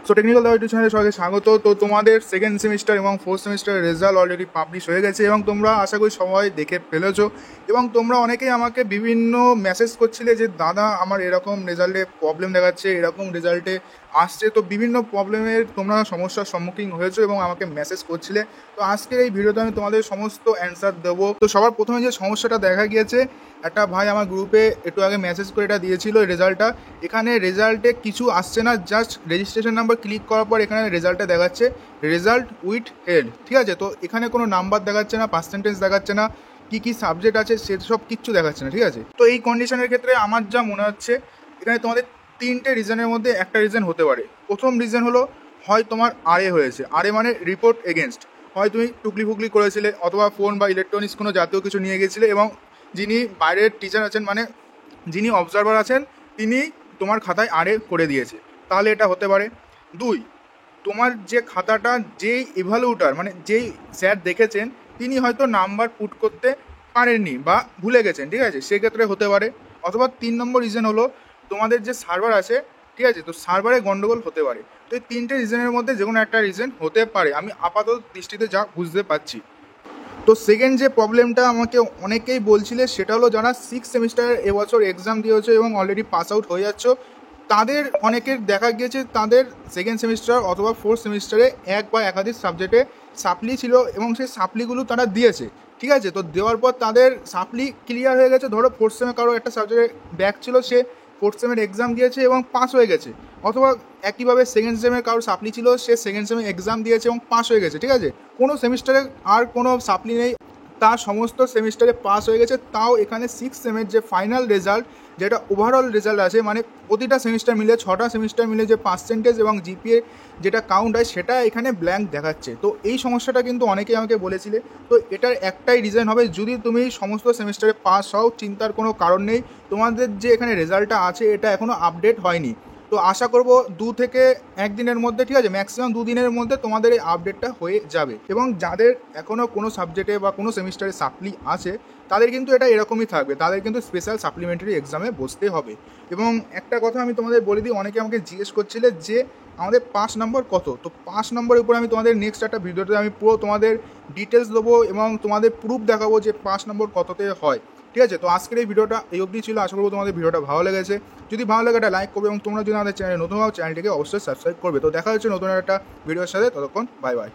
So technical দাও YouTube চ্যানেলে সবাইকে স্বাগত। তো তোমাদের সেকেন্ড সেমিস্টার এবং ফোর্থ সেমিস্টারের রেজাল্ট অলরেডি পাবলিশ হয়ে গেছে এবং তোমরা আশা করি সবাই দেখে ফেলেছো এবং তোমরা অনেকেই আমাকে বিভিন্ন মেসেজ করছিলে যে দাদা আমার এরকম রেজাল্টে প্রবলেম দেখাচ্ছে, এরকম রেজাল্টে আসছে। তো বিভিন্ন প্রবলেমের তোমরা সমস্যার সম্মুখীন হয়েছো এবং আমাকে মেসেজ করছিলে। তো আজকের এই ভিডিওতে আমি তোমাদের সমস্ত অ্যান্সার দেবো। তো সবার প্রথমে যে সমস্যাটা দেখা গিয়েছে, একটা ভাই আমার গ্রুপে একটু আগে মেসেজ করে এটা দিয়েছিল রেজাল্টটা। এখানে রেজাল্টে কিছু আসছে না, জাস্ট রেজিস্ট্রেশন নাম্বার ক্লিক করার পর এখানে রেজাল্টে দেখাচ্ছে রেজাল্ট উইথ হেড, ঠিক আছে। তো এখানে কোনো নাম্বার দেখাচ্ছে না, পার্সেন্টেজ দেখাচ্ছে না, কী সাবজেক্ট আছে সেসব কিচ্ছু দেখাচ্ছে না, ঠিক আছে। তো এই কন্ডিশনের ক্ষেত্রে আমার যা মনে হচ্ছে, এখানে তোমাদের তিনটে রিজনের মধ্যে একটা রিজন হতে পারে। প্রথম রিজন হলো হয় তোমার আরএ হয়েছে, আরএ মানে রিপোর্ট এগেনস্ট, হয় তুমি টুকলি ফুকলি করেছিলে অথবা ফোন বা ইলেকট্রনিক্স কোনো জাতীয় কিছু নিয়ে গেছিলে এবং যিনি বাইরের টিচার আছেন, মানে যিনি অবজারভার আছেন, তিনি তোমার খাতায় আরে করে দিয়েছে, তাহলে এটা হতে পারে। দুই, তোমার যে খাতাটা যেই ইভ্যালুয়েটর মানে যেই স্যার দেখেছেন তিনি হয়তো নাম্বার পুট করতে পারেননি বা ভুলে গেছেন, ঠিক আছে, সেক্ষেত্রে হতে পারে। অথবা 3 নম্বর রিজন হলো তোমাদের যে সার্ভার আছে, ঠিক আছে, তো সার্ভারে গন্ডগোল হতে পারে। তো এই তিনটে রিজনের মধ্যে যে কোনো একটা রিজন হতে পারে, আমি আপাতত দৃষ্টিতে যা বুঝতে পারছি। তো সেকেন্ড যে প্রবলেমটা আমাকে অনেকেই বলছিলে সেটা হলো যারা 6 সেমিস্টারের এবছর এক্সাম দিয়েছো এবং অলরেডি পাস আউট হয়ে যাচ্ছ, তাদের অনেকের দেখা গিয়েছে তাদের সেকেন্ড সেমিস্টার অথবা ফোর্থ সেমিস্টারে এক বা একাধিক সাবজেক্টে সাপ্লি ছিল এবং সেই সাপ্লিগুলো তারা দিয়েছে, ঠিক আছে। তো দেওয়ার পর তাদের সাপ্লি ক্লিয়ার হয়ে গেছে। ধরো ফোর্থ সেমে কারো একটা সাবজেক্টে ব্যাক ছিল, সে ফোর্থ সেমের এক্সাম দিয়েছে এবং পাস হয়ে গেছে। অথবা একইভাবে সেকেন্ড সেমে কারোর সাপ্লি ছিল, সে সেকেন্ড সেমে এক্সাম দিয়েছে এবং পাস হয়ে গেছে, ঠিক আছে। কোনো সেমিস্টারে আর কোনো সাপ্লি নেই, তার সমস্ত সেমিস্টারে পাস হয়ে গেছে। তাও এখানে 6 সেমের যে ফাইনাল রেজাল্ট, যেটা ওভারঅল রেজাল্ট আছে, মানে প্রতিটা সেমিস্টার মিলে 6টা সেমিস্টার মিলে যে পার্সেন্টেজ এবং জিপিএ যেটা কাউন্ট হয় সেটা এখানে ব্ল্যাঙ্ক দেখাচ্ছে। তো এই সমস্যাটা কিন্তু অনেকেই আমাকে বলেছিলে। তো এটার একটাই রিজন হবে, যদি তুমি সমস্ত সেমিস্টারে পাস হও চিন্তার কোনো কারণ নেই, তোমাদের যে এখানে রেজাল্টটা আছে এটা এখনও আপডেট হয়নি। তো আশা করব 2 থেকে 1 দিনের মধ্যে, ঠিক আছে, ম্যাক্সিমাম 2 দিনের মধ্যে তোমাদের এই আপডেটটা হয়ে যাবে। এবং যাদের এখনও কোনো সাবজেক্টে বা কোনো সেমিস্টারে সাপ্লি আছে তাদের কিন্তু এটা এরকমই থাকবে, তাদের কিন্তু স্পেশাল সাপ্লিমেন্টারি এক্সামে বসতে হবে। এবং একটা কথা আমি তোমাদের বলে দিই, অনেকে আমাকে জিজ্ঞেস করছিলে যে আমাদের 5 নম্বর কত। তো 5 নম্বরের উপরে আমি তোমাদের নেক্সট একটা ভিডিওতে আমি পুরো তোমাদের ডিটেলস দেবো এবং তোমাদের প্রুফ দেখাবো যে 5 নম্বর কততে হয়, ঠিক আছে। তো আজকের এই ভিডিওটা এই অবধি ছিল, আশা করবো তোমাদের ভিডিওটা ভালো লেগেছে। যদি ভালো লাগে একটা লাইক করবে এবং তোমরা যদি আমাদের চ্যানেলে নতুন হও চ্যানেলটিকে অবশ্যই সাবস্ক্রাইব করবে। তো দেখা হচ্ছে নতুন একটা ভিডিওর সাথে, ততক্ষণ বাই বাই।